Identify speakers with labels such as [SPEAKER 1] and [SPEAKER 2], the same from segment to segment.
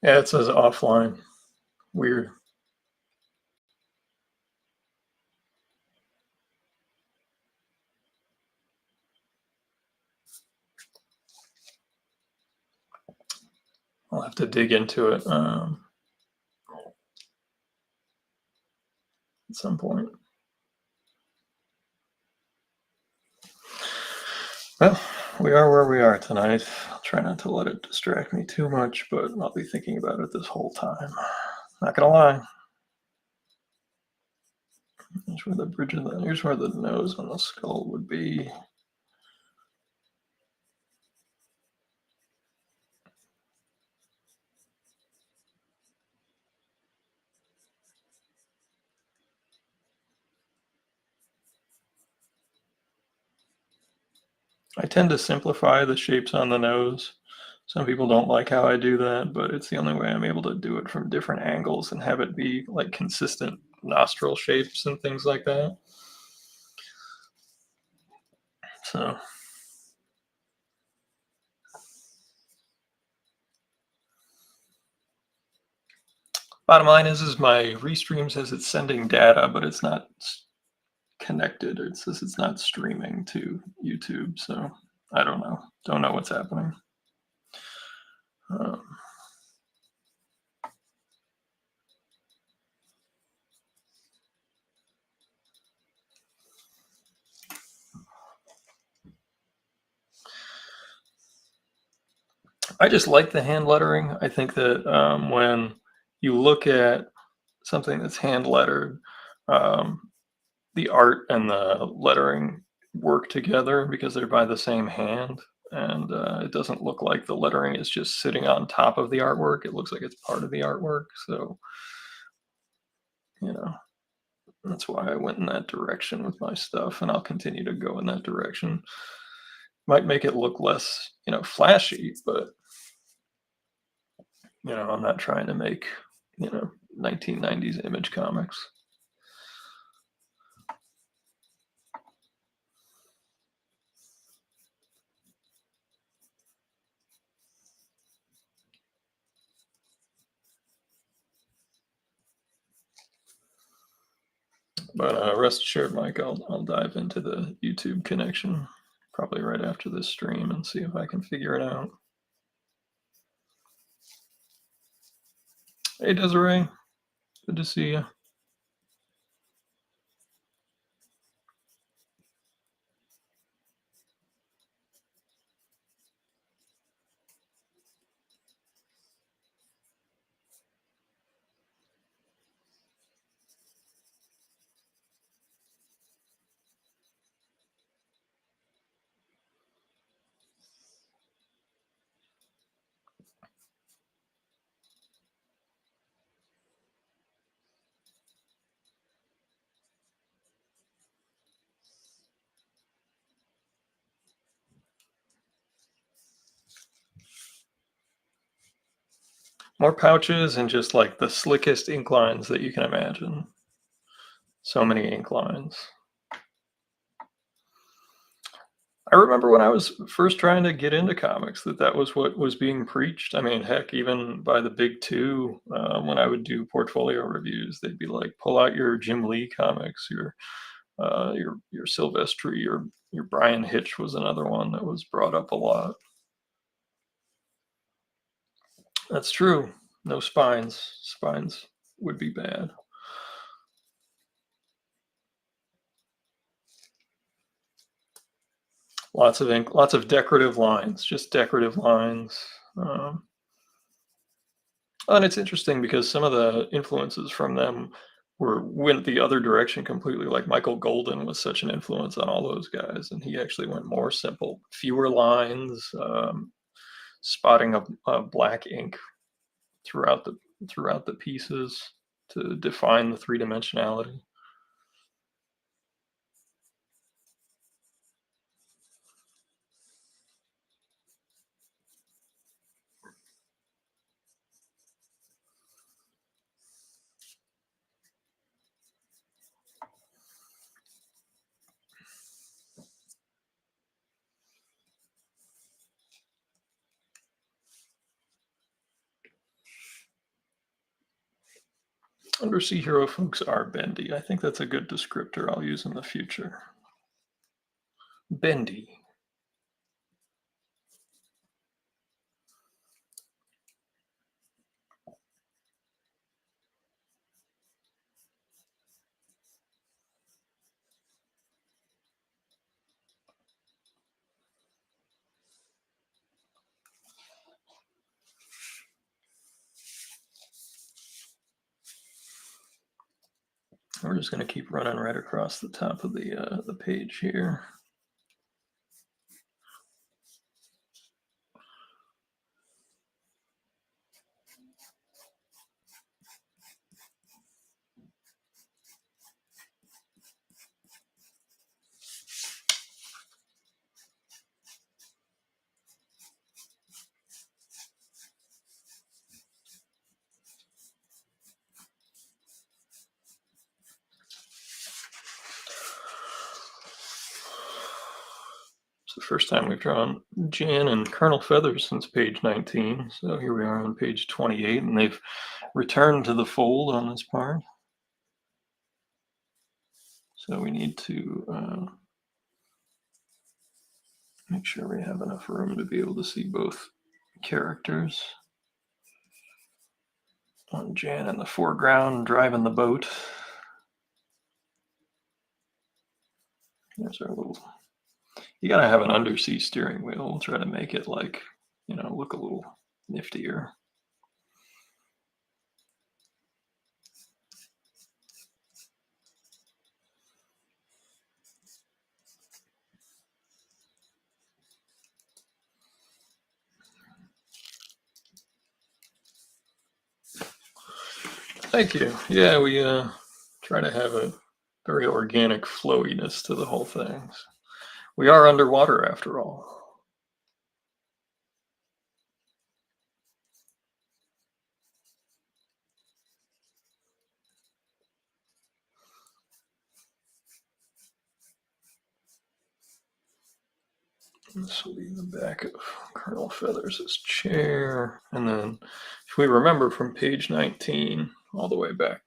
[SPEAKER 1] Yeah, it says offline. Weird. I'll have to dig into it at some point. Well, we are where we are tonight. I'll try not to let it distract me too much, but I'll be thinking about it this whole time. Not gonna lie. Here's where the bridge of the here's where the nose on the skull would be. I tend to simplify the shapes on the nose. Some people don't like how I do that, but it's the only way I'm able to do it from different angles and have it be like consistent nostril shapes and things like that. So, bottom line is my restream says it's sending data, but it's not connected. It says it's not streaming to YouTube. So I don't know. Don't know what's happening. Um, I just like the hand lettering. I think that when you look at something that's hand lettered, um, the art and the lettering work together because they're by the same hand. And it doesn't look like the lettering is just sitting on top of the artwork. It looks like it's part of the artwork. So, you know, that's why I went in that direction with my stuff, and I'll continue to go in that direction. Might make it look less, flashy, but I'm not trying to make, 1990s image comics. But rest assured, Mike, I'll dive into the YouTube connection probably right after this stream and see if I can figure it out. Hey, Desiree, good to see you. More pouches and just like the slickest ink lines that you can imagine. So many ink lines. I remember when I was first trying to get into comics that was what was being preached. I mean, heck, even by the big two, when I would do portfolio reviews, they'd be like, "Pull out your Jim Lee comics, your Silvestri, your Brian Hitch was another one that was brought up a lot." That's true. No spines. Spines would be bad. Lots of ink, lots of decorative lines, just decorative lines. Um, and it's interesting because some of the influences from them went the other direction completely. Like Michael Golden was such an influence on all those guys, and he actually went more simple, fewer lines, spotting a black ink throughout the pieces to define the three dimensionality. Undersea Hero folks are bendy. I think that's a good descriptor I'll use in the future. Bendy. We're just going to keep running right across the top of the page here. It's the first time we've drawn Jan and Colonel Feathers since page 19. So here we are on page 28, and they've returned to the fold on this part. So we need to make sure we have enough room to be able to see both characters. On Jan in the foreground driving the boat. There's our little. You gotta have an undersea steering wheel. We'll try to make it like, look a little niftier. Thank you. Yeah, we try to have a very organic flowiness to the whole thing. We are underwater after all. This will be the back of Colonel Feathers' chair. And then if we remember from page 19, all the way back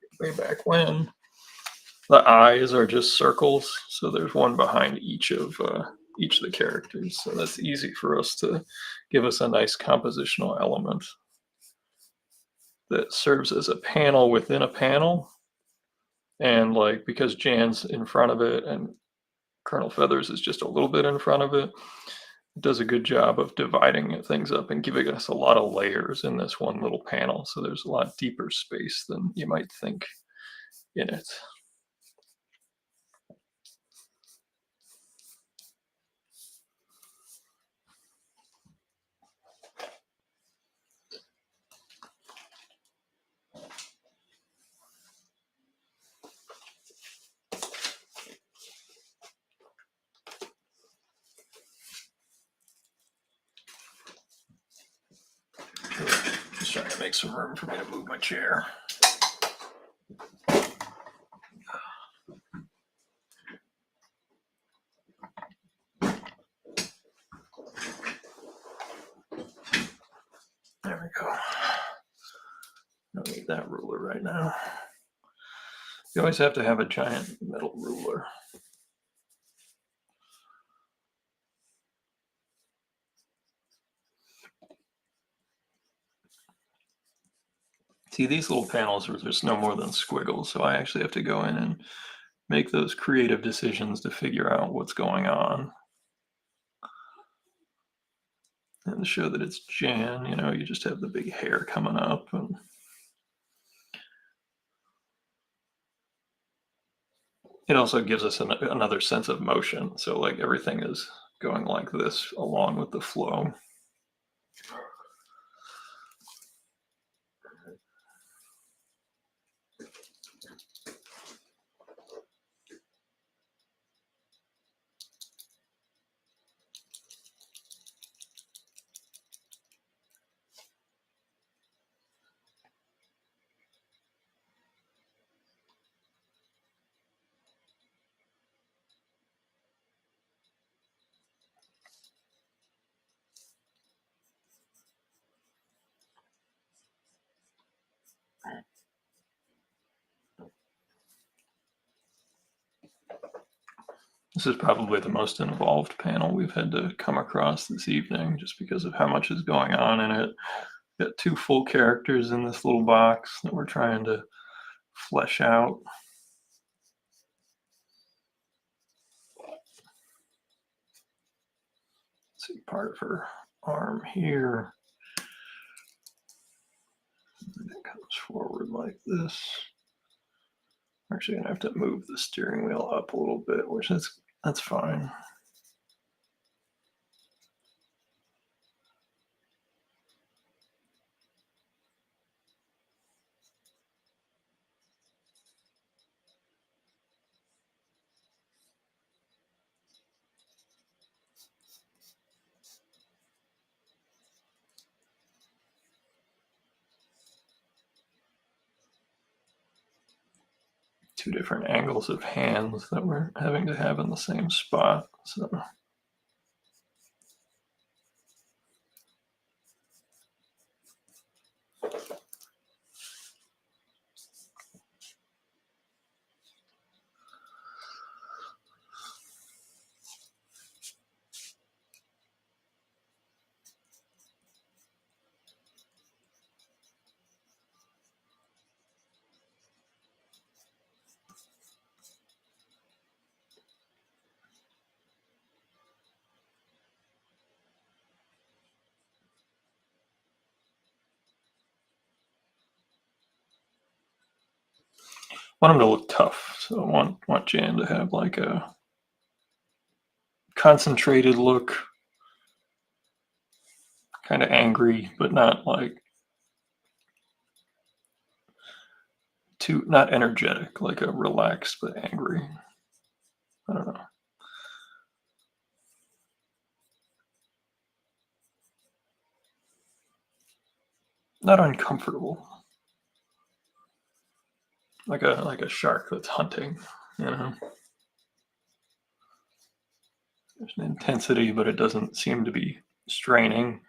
[SPEAKER 1] when, the eyes are just circles. So there's one behind each of the characters. So that's easy for us to give us a nice compositional element that serves as a panel within a panel. And like, because Jan's in front of it and Colonel Feathers is just a little bit in front of it, it does a good job of dividing things up and giving us a lot of layers in this one little panel. So there's a lot deeper space than you might think in it. Just trying to make some room for me to move my chair. There we go. Don't need that ruler right now. You always have to have a giant metal ruler. See, these little panels are just no more than squiggles, so I actually have to go in and make those creative decisions to figure out what's going on. And to show that it's Jan, you just have the big hair coming up. And it also gives us another sense of motion. So like everything is going like this along with the flow. This is probably the most involved panel we've had to come across this evening, just because of how much is going on in it. Got two full characters in this little box that we're trying to flesh out. Let's see, part of her arm here. And it comes forward like this. I'm actually gonna have to move the steering wheel up a little bit, which that's fine. Two different angles of hands that we're having to have in the same spot. So I want him to look tough. So I want Jan to have like a concentrated look, kind of angry, but not like not energetic, like a relaxed but angry. I don't know. Not uncomfortable. Like a shark that's hunting, you know. There's an intensity, but it doesn't seem to be straining.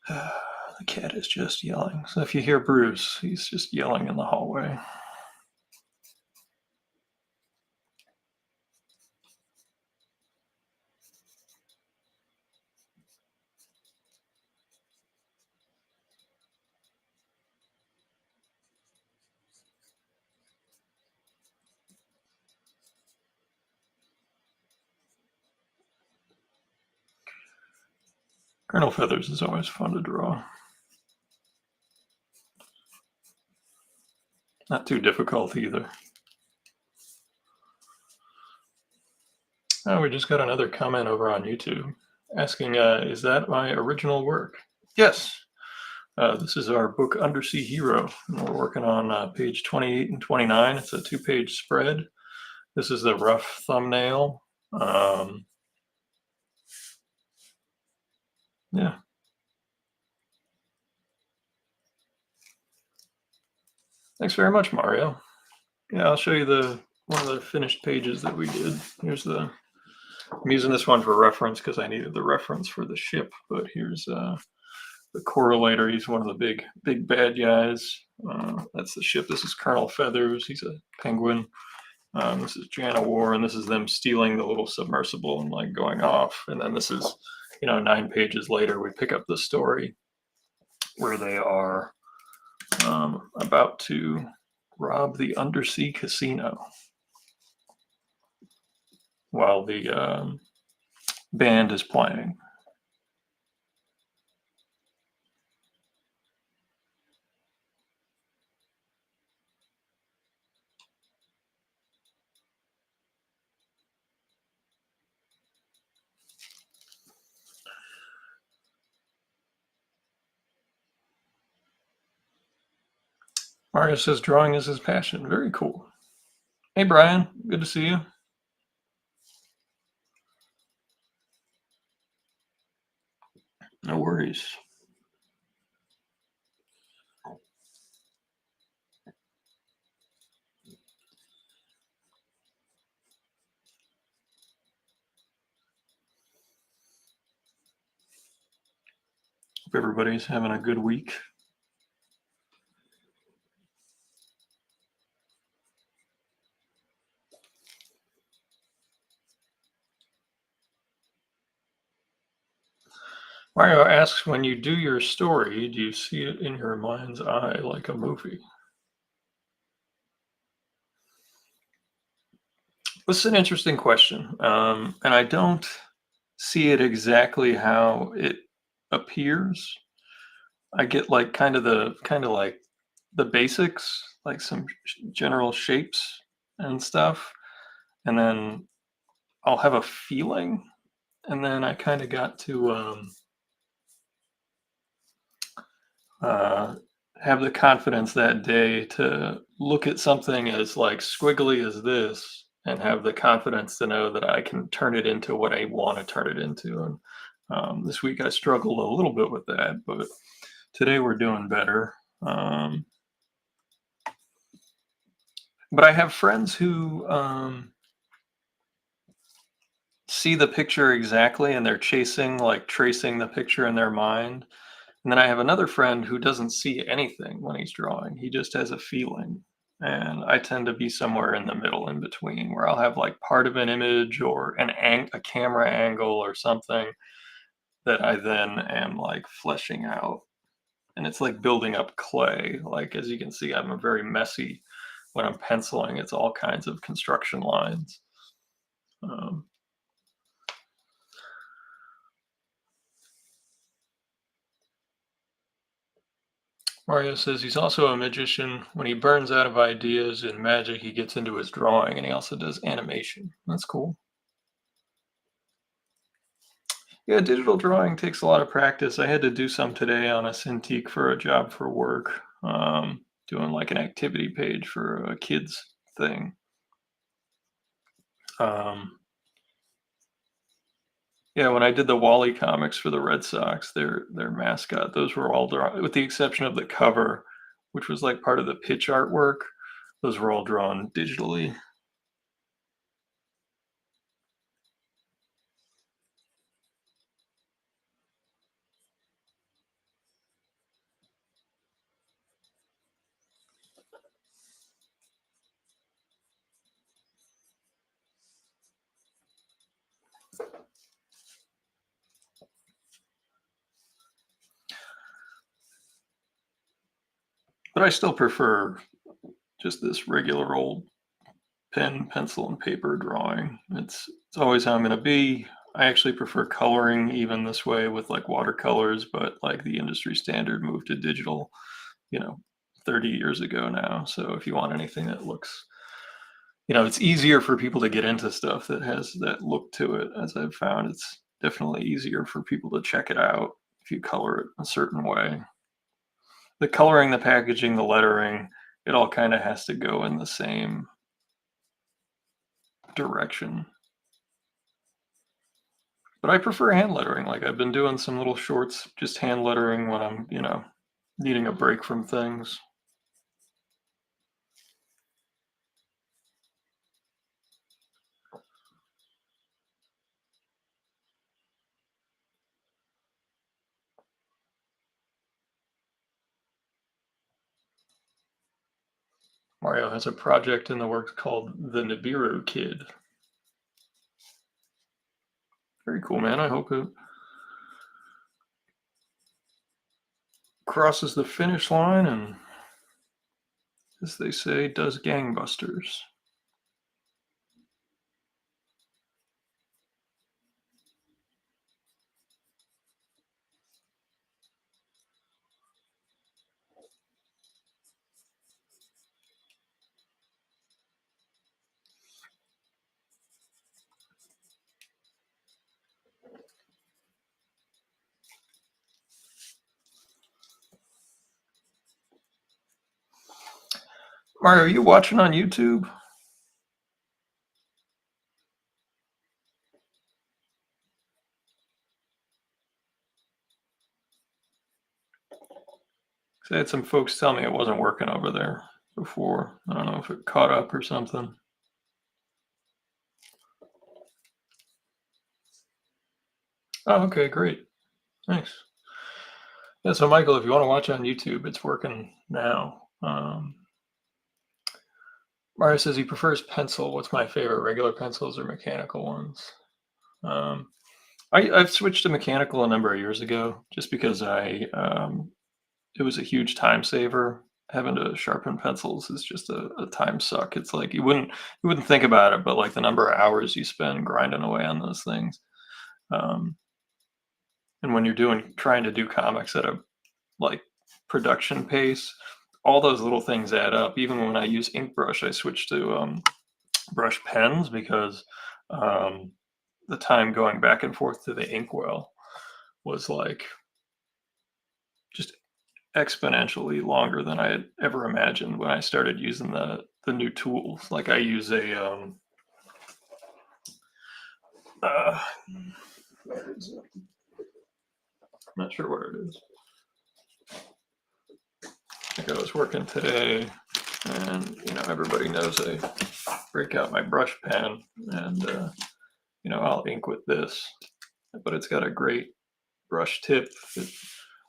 [SPEAKER 1] The cat is just yelling. So if you hear Bruce, he's just yelling in the hallway. Colonel Feathers is always fun to draw. Not too difficult either. Oh, we just got another comment over on YouTube asking, is that my original work? Yes. This is our book Undersea Hero, and we're working on page 28 and 29. It's a 2-page spread. This is the rough thumbnail. Yeah. Thanks very much, Mario. Yeah, I'll show you one of the finished pages that we did. I'm using this one for reference because I needed the reference for the ship, but here's the correlator. He's one of the big bad guys. That's the ship. This is Colonel Feathers. He's a penguin. This is Jana War, and this is them stealing the little submersible and like going off. And then this is, 9 pages later, we pick up the story where they are about to rob the undersea casino while the band is playing. Mario says drawing is his passion. Very cool. Hey, Brian. Good to see you. No worries. everybody's having a good week. Mario asks, when you do your story, do you see it in your mind's eye like a movie? This is an interesting question, and I don't see it exactly how it appears. I get like kind of like the basics, like some general shapes and stuff, and then I'll have a feeling, and then I kind of got to uh, have the confidence that day to look at something as like squiggly as this and have the confidence to know that I can turn it into what I want to turn it into. And this week I struggled a little bit with that, but today we're doing better. Um, but I have friends who see the picture exactly and they're chasing, like tracing the picture in their mind. And then I have another friend who doesn't see anything when he's drawing. He just has a feeling. And I tend to be somewhere in the middle in between where I'll have like part of an image or a camera angle or something that I then am like fleshing out. And it's like building up clay. Like as you can see, I'm a very messy when I'm penciling. It's all kinds of construction lines. Um, Mario says he's also a magician. When he burns out of ideas and magic, he gets into his drawing, and he also does animation. That's cool. Yeah, digital drawing takes a lot of practice. I had to do some today on a Cintiq for a job for work, doing like an activity page for a kids thing. Um, yeah, when I did the Wally comics for the Red Sox, their mascot, those were all drawn, with the exception of the cover, which was like part of the pitch artwork. Those were all drawn digitally. But I still prefer just this regular old pen, pencil, and paper drawing. It's always how I'm gonna be. I actually prefer coloring even this way with like watercolors, but like the industry standard moved to digital, you know, 30 years ago now. So if you want anything that looks, it's easier for people to get into stuff that has that look to it. As I've found, it's definitely easier for people to check it out if you color it a certain way. The coloring, the packaging, the lettering, it all kind of has to go in the same direction. But I prefer hand lettering. Like I've been doing some little shorts, just hand lettering when I'm, needing a break from things. Mario has a project in the works called the Nibiru Kid. Very cool, man. I hope it crosses the finish line and, as they say, does gangbusters. Mario, are you watching on YouTube? I had some folks tell me it wasn't working over there before. I don't know if it caught up or something. Oh, okay, great. Nice. Yeah, so Michael, if you want to watch on YouTube, it's working now. Mario says he prefers pencil. What's my favorite, regular pencils or mechanical ones? Um, I've switched to mechanical a number of years ago just because it was a huge time saver. Having to sharpen pencils is just a time suck. It's like you wouldn't think about it, but like the number of hours you spend grinding away on those things. Um, and when you're trying to do comics at a like production pace, all those little things add up. Even when I use ink brush, I switch to brush pens because um, the time going back and forth to the inkwell was like just exponentially longer than I had ever imagined when I started using the new tools. Like I use a uh, where is it? I'm not sure where it is. I think I was working today, and everybody knows I break out my brush pen, and I'll ink with this, but it's got a great brush tip. It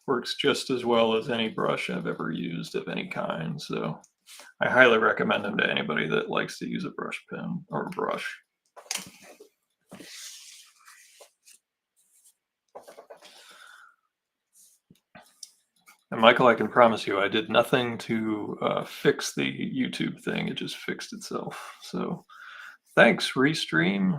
[SPEAKER 1] works just as well as any brush I've ever used of any kind. So I highly recommend them to anybody that likes to use a brush pen or a brush. And Michael, I can promise you, I did nothing to fix the YouTube thing. It just fixed itself. So thanks, Restream.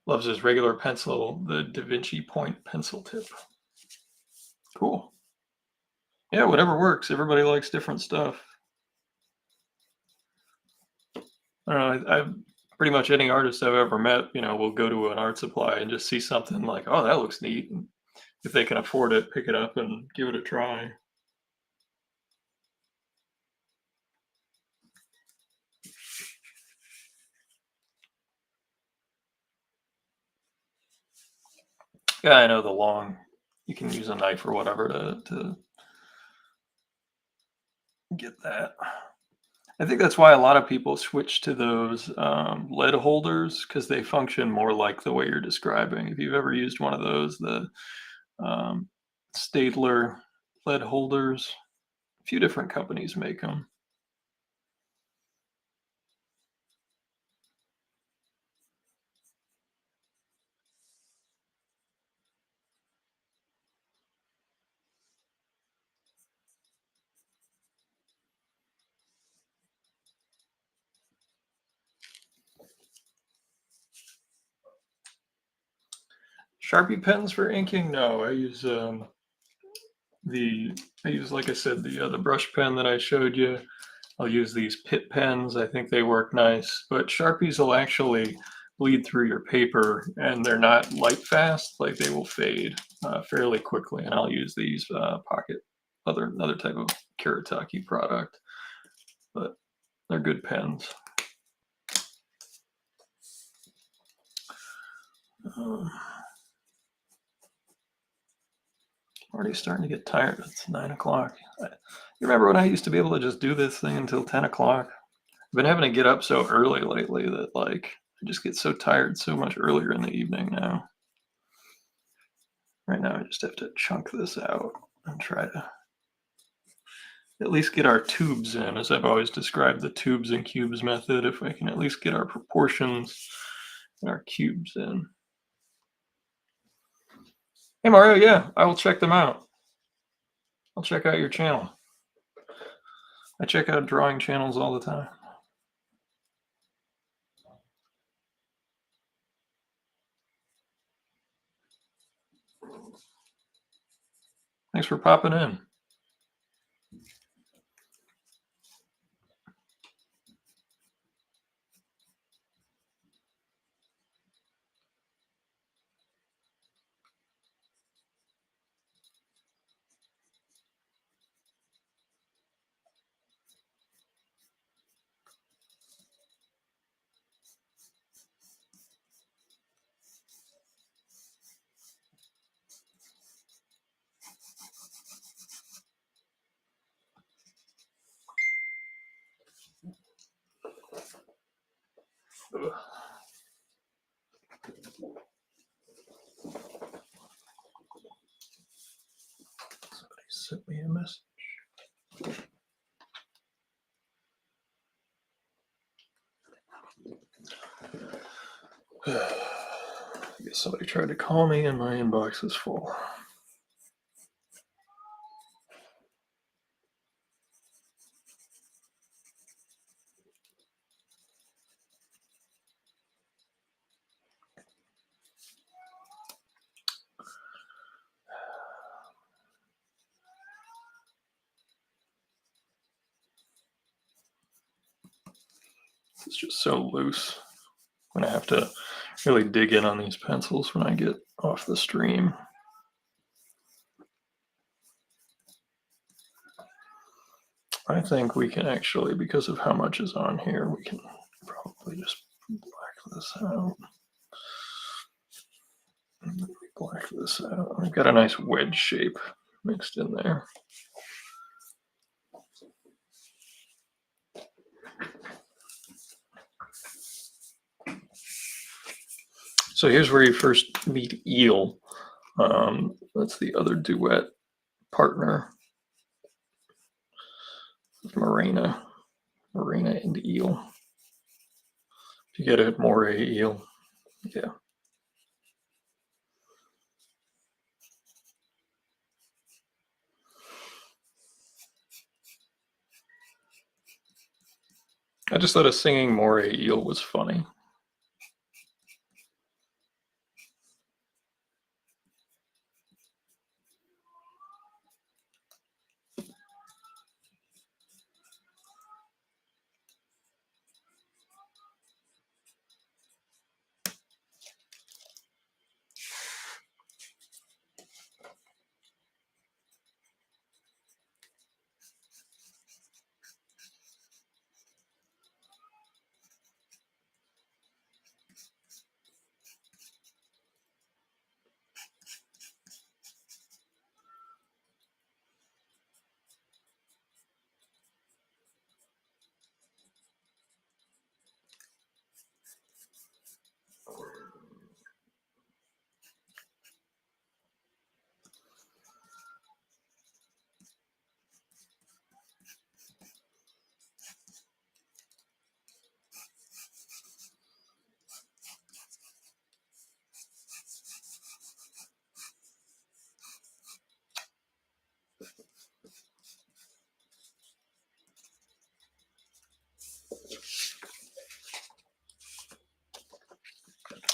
[SPEAKER 1] Loves his regular pencil, the Da Vinci Point pencil tip. Cool. Yeah, whatever works. Everybody likes different stuff. I don't know. I pretty much any artist I've ever met, will go to an art supply and just see something like, oh, that looks neat. And if they can afford it, pick it up and give it a try. Yeah, I know the long. You can use a knife or whatever to get that. I think that's why a lot of people switch to those lead holders because they function more like the way you're describing. If you've ever used one of those, the um, Staedtler lead holders, a few different companies make them. Sharpie pens for inking? No, the I use like I said the brush pen that I showed you. I'll use these pit pens. I think they work nice, but Sharpies will actually bleed through your paper, and they're not light fast. Like they will fade fairly quickly. And I'll use these pocket another type of Kuretake product, but they're good pens. Um, Already starting to get tired. It's 9 o'clock. You remember when I used to be able to just do this thing until 10 o'clock? I've been having to get up so early lately that like I just get so tired so much earlier in the evening now. Right now, I just have to chunk this out and try to at least get our tubes in, as I've always described the tubes and cubes method. If I can at least get our proportions and our cubes in. Hey Mario, yeah, I will check them out. I'll check out your channel. I check out drawing channels all the time. Thanks for popping in. Ugh. Somebody sent me a message. I guess somebody tried to call me and my inbox is full. It's just so loose. I'm gonna have to really dig in on these pencils when I get off the stream. I think we can actually, because of how much is on here, we can probably just black this out. Black this out. I've got a nice wedge shape mixed in there. So here's where you first meet Eel. That's the other duet partner. Morena and Eel. If you get a moray eel, yeah. I just thought a singing moray eel was funny.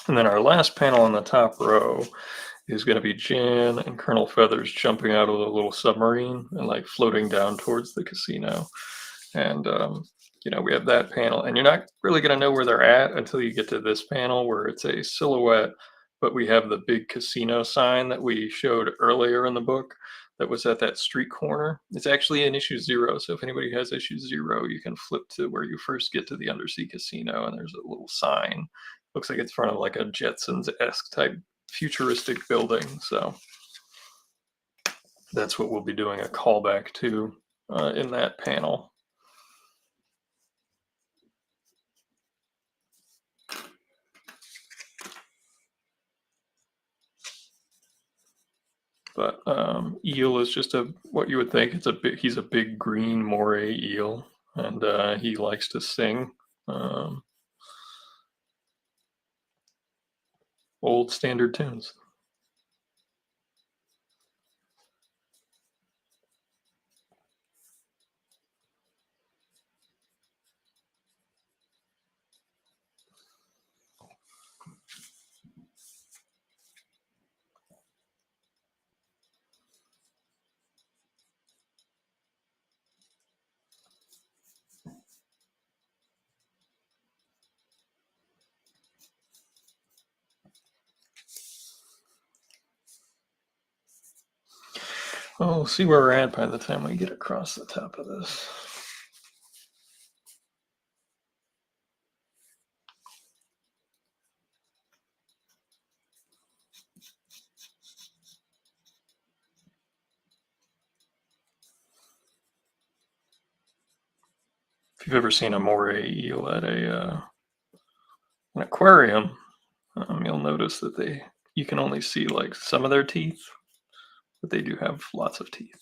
[SPEAKER 1] And then our last panel on the top row is going to be Jan and Colonel Feathers jumping out of the little submarine and like floating down towards the casino. And, we have that panel, and you're not really going to know where they're at until you get to this panel where it's a silhouette, but we have the big casino sign that we showed earlier in the book that was at that street corner. It's actually in issue 0. So if anybody has issue 0, you can flip to where you first get to the Undersea Casino, and there's a little sign. Looks like it's in front of like a Jetsons-esque type futuristic building. So that's what we'll be doing a callback to in that panel. But eel is just what you would think. He's a big green moray eel, and he likes to sing old standard tunes. Well, we'll see where we're at by the time we get across the top of this. If you've ever seen a moray eel at a An aquarium, you'll notice that you can only see like some of their teeth, but they do have lots of teeth.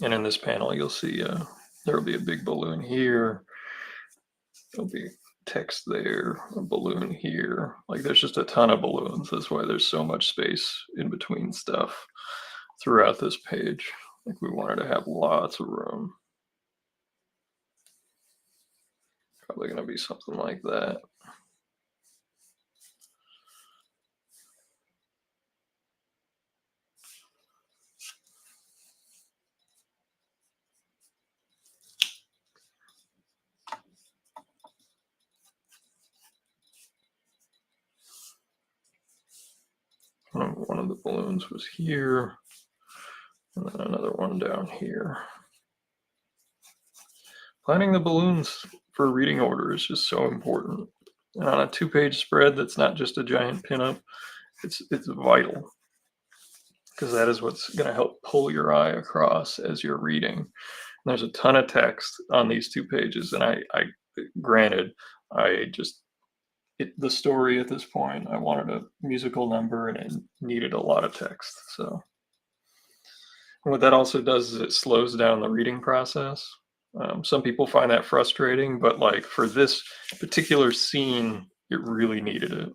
[SPEAKER 1] And in this panel, you'll see there will be a big balloon here. There'll be text there, a balloon here. Like there's just a ton of balloons. That's why there's so much space in between stuff throughout this page. Like we wanted to have lots of room. Probably going to be something like that. One of the balloons was here, and then another one down here. Planning the balloons for reading order is just so important. And on a 2-page spread that's not just a giant pinup, it's vital, because that is what's going to help pull your eye across as you're reading. And there's a ton of text on these 2 pages, and I granted, I just the story at this point, I wanted a musical number and it needed a lot of text. So and what that also does is it slows down the reading process. Some people find that frustrating, but like for this particular scene, it really needed it.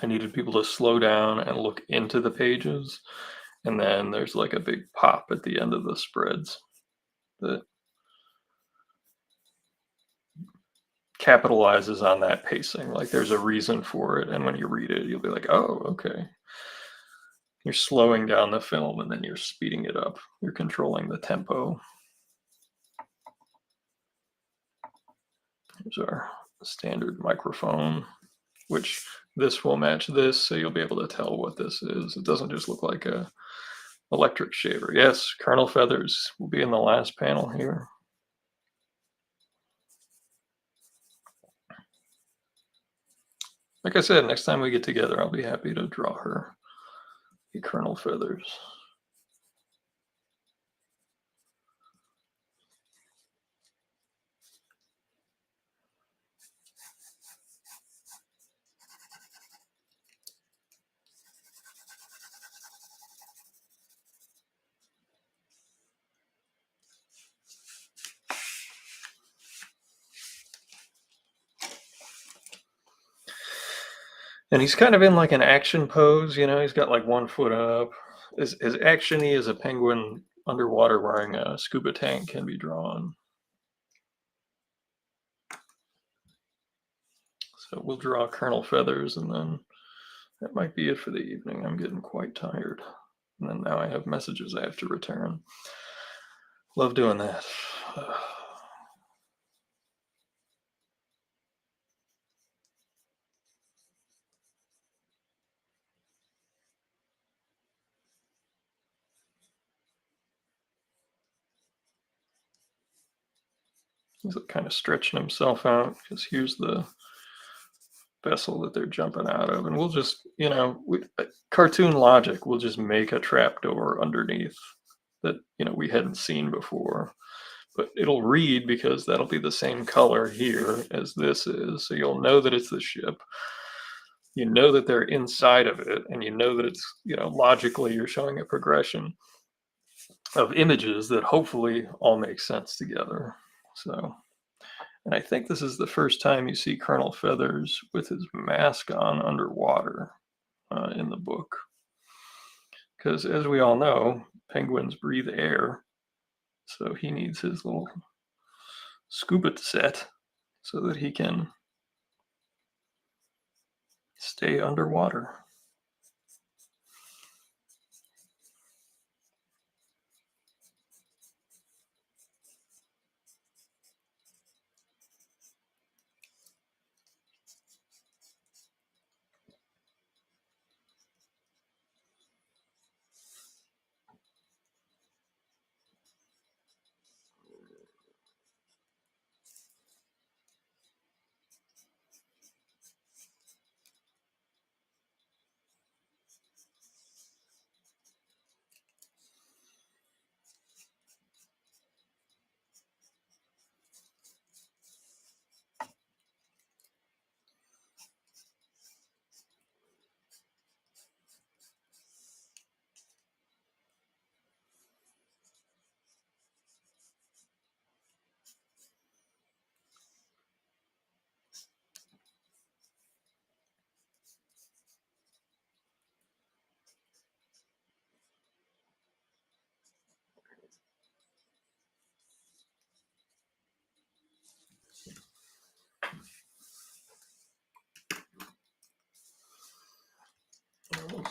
[SPEAKER 1] I needed people to slow down and look into the pages, and then there's like a big pop at the end of the spreads that capitalizes on that pacing. Like there's a reason for it, and when you read it, you'll be like, "Oh, okay." You're slowing down the film, and then you're speeding it up. You're controlling the tempo. Here's our standard microphone, which this will match this, so you'll be able to tell what this is. It doesn't just look like a electric shaver. Yes, kernel feathers will be in the last panel here. Like I said, next time we get together, I'll be happy to draw her the kernel feathers. And he's kind of in like an action pose, you know, he's got like one foot up. As actiony as a penguin underwater wearing a scuba tank can be drawn. So we'll draw kernel feathers, and then that might be it for the evening. I'm getting quite tired. And then now I have messages I have to return. Love doing that. He's kind of stretching himself out because here's the vessel that they're jumping out of. And we'll just, cartoon logic, we'll just make a trapdoor underneath that, we hadn't seen before. But it'll read because that'll be the same color here as this is. So you'll know that it's the ship. You know that they're inside of it, and you know that it's, logically you're showing a progression of images that hopefully all make sense together. So, and I think this is the first time you see Colonel Feathers with his mask on underwater in the book. Because as we all know, penguins breathe air. So he needs his little scuba set so that he can stay underwater.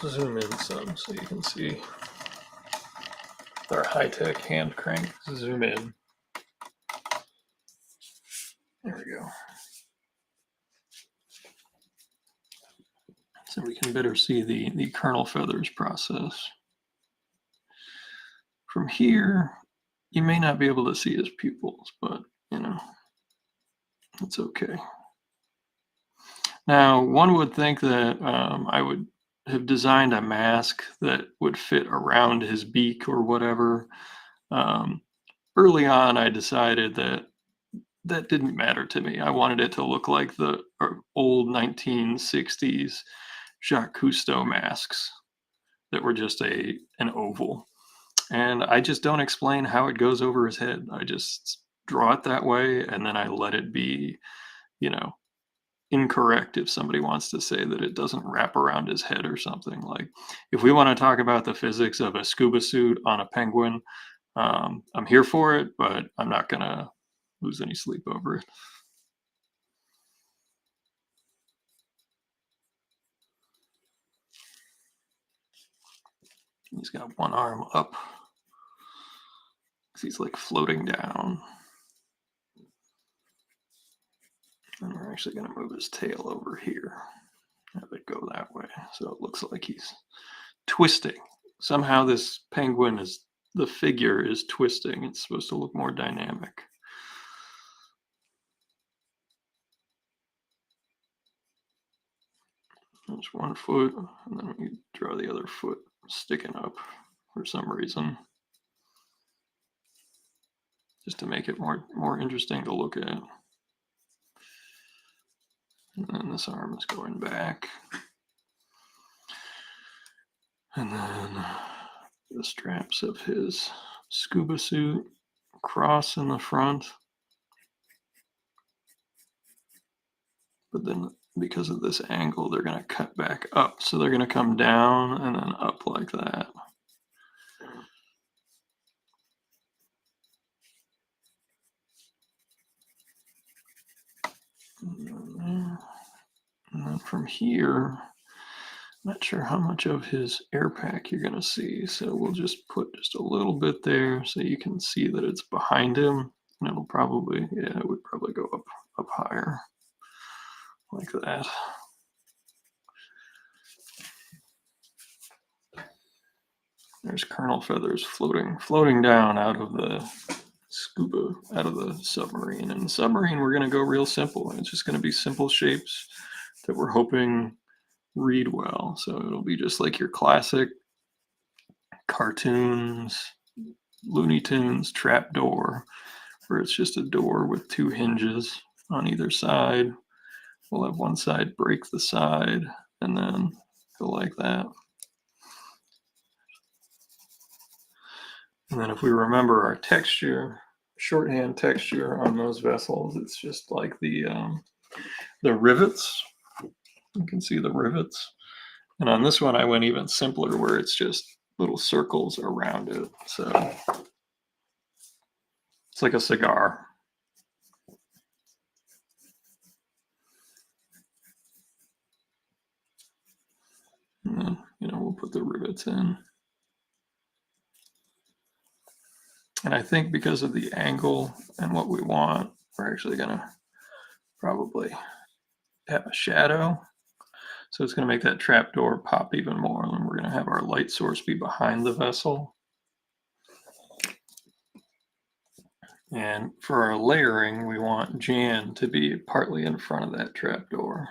[SPEAKER 1] zoom in some so you can see our high-tech hand crank. Zoom in. There we go. So we can better see the kernel feathers process. From here, you may not be able to see his pupils, but it's okay. Now, one would think that I would have designed a mask that would fit around his beak or whatever. Early on, I decided that didn't matter to me. I wanted it to look like the old 1960s Jacques Cousteau masks that were just an oval. And I just don't explain how it goes over his head. I just draw it that way, and then I let it be, incorrect if somebody wants to say that it doesn't wrap around his head or something. Like, if we want to talk about the physics of a scuba suit on a penguin, I'm here for it, but I'm not going to lose any sleep over it. He's got one arm up. He's like floating down. And we're actually going to move his tail over here. Have it go that way. So it looks like he's twisting. Somehow this penguin the figure is twisting. It's supposed to look more dynamic. There's one foot, and then we draw the other foot sticking up for some reason. Just to make it more interesting to look at. And then this arm is going back. And then the straps of his scuba suit cross in the front. But then because of this angle, they're going to cut back up. So they're going to come down and then up like that. And then from here, not sure how much of his air pack you're going to see. So we'll just put just a little bit there so you can see that it's behind him. And it'll probably, it would probably go up higher like that. There's kernel feathers floating down out of the submarine. And the submarine, we're going to go real simple. It's just going to be simple shapes that we're hoping read well. So it'll be just like your classic cartoons, Looney Tunes trap door, where it's just a door with two hinges on either side. We'll have one side break the side and then go like that. And then if we remember our texture, shorthand texture on those vessels, it's just like the rivets. You can see the rivets. And on this one, I went even simpler where it's just little circles around it. So it's like a cigar. And then, we'll put the rivets in. And I think because of the angle and what we want, we're actually going to probably have a shadow. So it's going to make that trapdoor pop even more. And we're going to have our light source be behind the vessel. And for our layering, we want Jan to be partly in front of that trapdoor.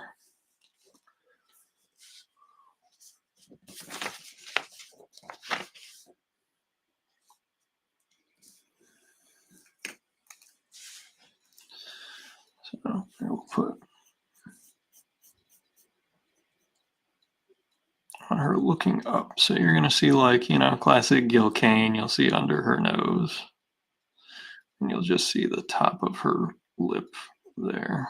[SPEAKER 1] So we'll put on her looking up. So you're going to see like, classic Gil Kane. You'll see under her nose. And you'll just see the top of her lip there.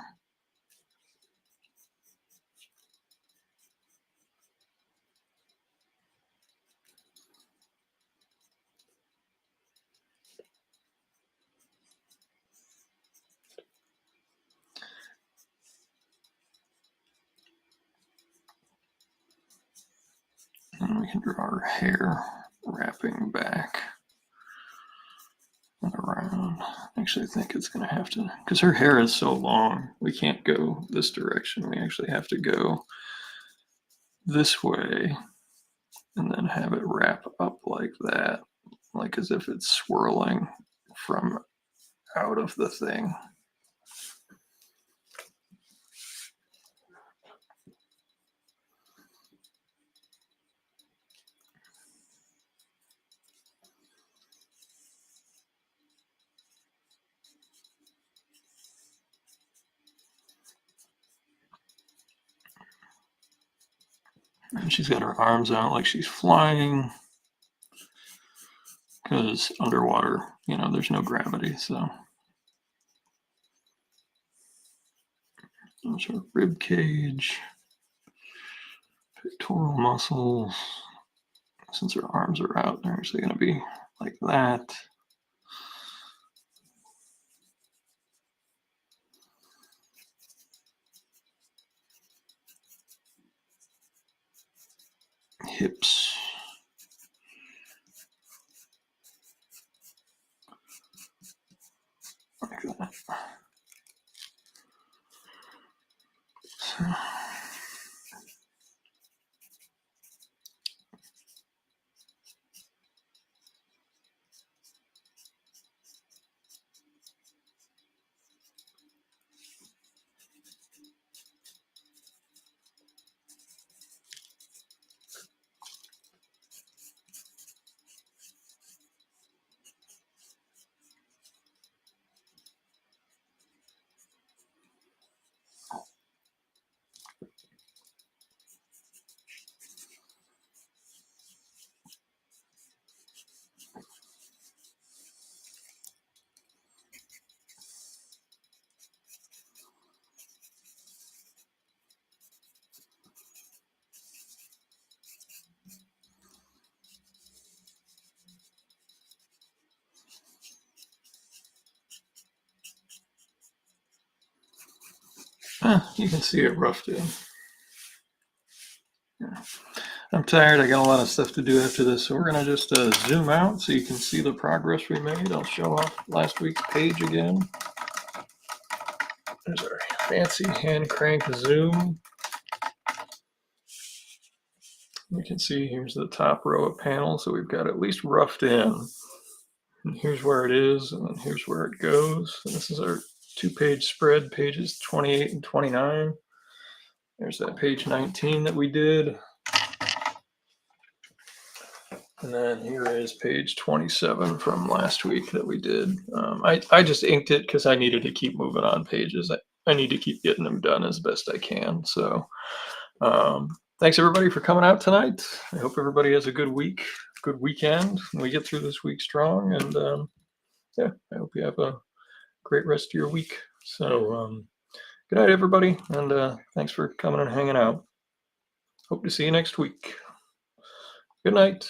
[SPEAKER 1] And we can draw our hair wrapping back and around. Actually, I think it's going to have to, because her hair is so long, we can't go this direction. We actually have to go this way and then have it wrap up like that, like as if it's swirling from out of the thing. And she's got her arms out like she's flying, because underwater, there's no gravity. So there's her rib cage, pectoral muscles. Since her arms are out, they're actually going to be like that. Hips. Like that. So. You can see it roughed in. Yeah. I'm tired. I got a lot of stuff to do after this, so we're going to just zoom out so you can see the progress we made. I'll show off last week's page again. There's our fancy hand crank zoom. You can see here's the top row of panels, so we've got at least roughed in. And here's where it is, and then here's where it goes. And this is our 2-page spread, pages 28 and 29. There's that page 19 that we did. And then here is page 27 from last week that we did. I just inked it because I needed to keep moving on pages. I need to keep getting them done as best I can. So thanks everybody for coming out tonight. I hope everybody has a good week, good weekend, and we get through this week strong. And yeah, I hope you have a great rest of your week. So good night, everybody, and thanks for coming and hanging out. Hope to see you next week. Good night.